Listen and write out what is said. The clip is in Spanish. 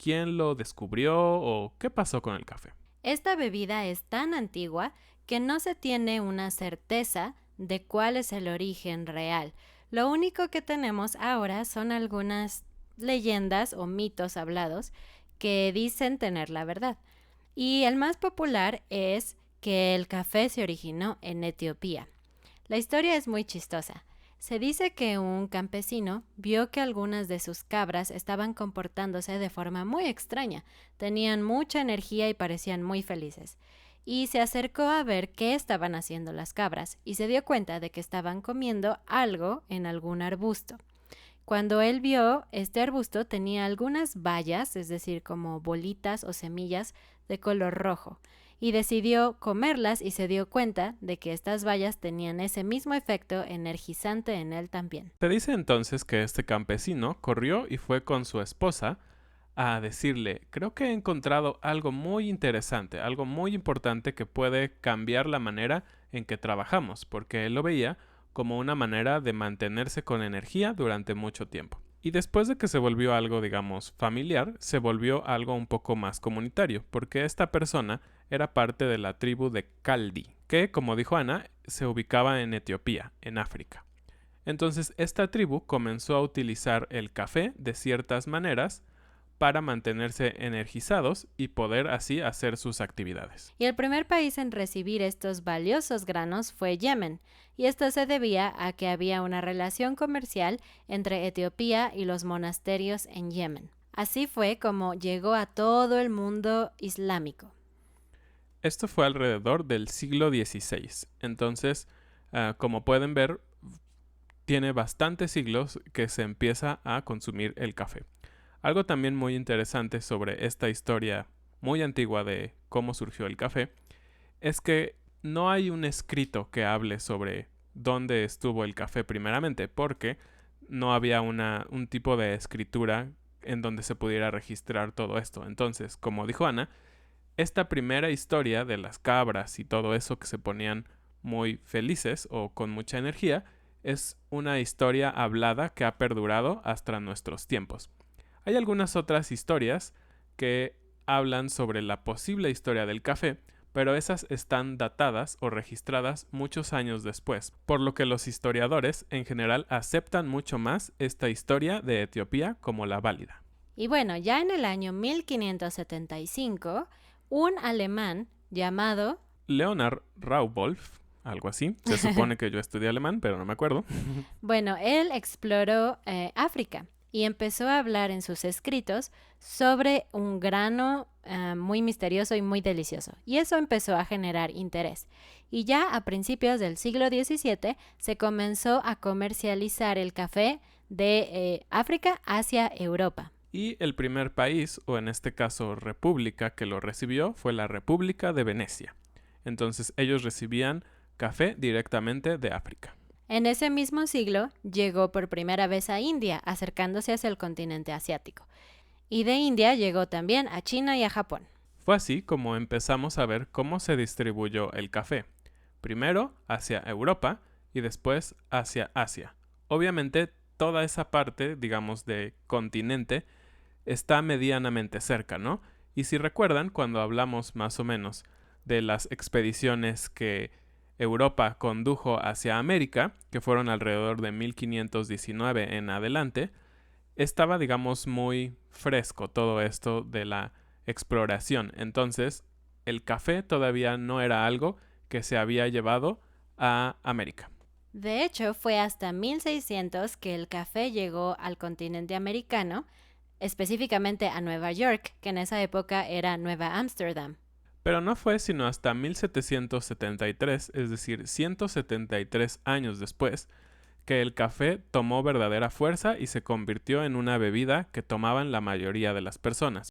quién lo descubrió o qué pasó con el café. Esta bebida es tan antigua que no se tiene una certeza de cuál es el origen real. Lo único que tenemos ahora son algunas leyendas o mitos hablados que dicen tener la verdad. Y el más popular es que el café se originó en Etiopía. La historia es muy chistosa. Se dice que un campesino vio que algunas de sus cabras estaban comportándose de forma muy extraña, tenían mucha energía y parecían muy felices. Y se acercó a ver qué estaban haciendo las cabras y se dio cuenta de que estaban comiendo algo en algún arbusto. Cuando él vio, este arbusto tenía algunas bayas, es decir, como bolitas o semillas de color rojo, y decidió comerlas y se dio cuenta de que estas bayas tenían ese mismo efecto energizante en él también. Se dice entonces que este campesino corrió y fue con su esposa a decirle, creo que he encontrado algo muy interesante, algo muy importante que puede cambiar la manera en que trabajamos, porque él lo veía como una manera de mantenerse con energía durante mucho tiempo. Y después de que se volvió algo, digamos, familiar, se volvió algo un poco más comunitario, porque esta persona era parte de la tribu de Kaldi, que, como dijo Ana, se ubicaba en Etiopía, en África. Entonces, esta tribu comenzó a utilizar el café de ciertas maneras para mantenerse energizados y poder así hacer sus actividades. Y el primer país en recibir estos valiosos granos fue Yemen, y esto se debía a que había una relación comercial entre Etiopía y los monasterios en Yemen. Así fue como llegó a todo el mundo islámico. Esto fue alrededor del siglo XVI. Entonces, como pueden ver, tiene bastantes siglos que se empieza a consumir el café. Algo también muy interesante sobre esta historia muy antigua de cómo surgió el café es que no hay un escrito que hable sobre dónde estuvo el café primeramente, porque no había un tipo de escritura en donde se pudiera registrar todo esto. Entonces, como dijo Ana, esta primera historia de las cabras y todo eso que se ponían muy felices o con mucha energía es una historia hablada que ha perdurado hasta nuestros tiempos. Hay algunas otras historias que hablan sobre la posible historia del café, pero esas están datadas o registradas muchos años después, por lo que los historiadores en general aceptan mucho más esta historia de Etiopía como la válida. Y bueno, ya en el año 1575, un alemán llamado Leonard Raubwolf, algo así, se supone que yo estudié alemán, pero no me acuerdo. Bueno, él exploró África y empezó a hablar en sus escritos sobre un grano muy misterioso y muy delicioso. Y eso empezó a generar interés. Y ya a principios del siglo XVII se comenzó a comercializar el café de África hacia Europa. Y el primer país, o en este caso república, que lo recibió fue la República de Venecia. Entonces ellos recibían café directamente de África. En ese mismo siglo llegó por primera vez a India, acercándose hacia el continente asiático. Y de India llegó también a China y a Japón. Fue así como empezamos a ver cómo se distribuyó el café. Primero hacia Europa y después hacia Asia. Obviamente toda esa parte, digamos, de continente está medianamente cerca, ¿no? Y si recuerdan, cuando hablamos más o menos de las expediciones que Europa condujo hacia América, que fueron alrededor de 1519 en adelante, estaba, digamos, muy fresco todo esto de la exploración. Entonces, el café todavía no era algo que se había llevado a América. De hecho, fue hasta 1600 que el café llegó al continente americano, específicamente a Nueva York, que en esa época era Nueva Ámsterdam. Pero no fue sino hasta 1773, es decir, 173 años después, que el café tomó verdadera fuerza y se convirtió en una bebida que tomaban la mayoría de las personas.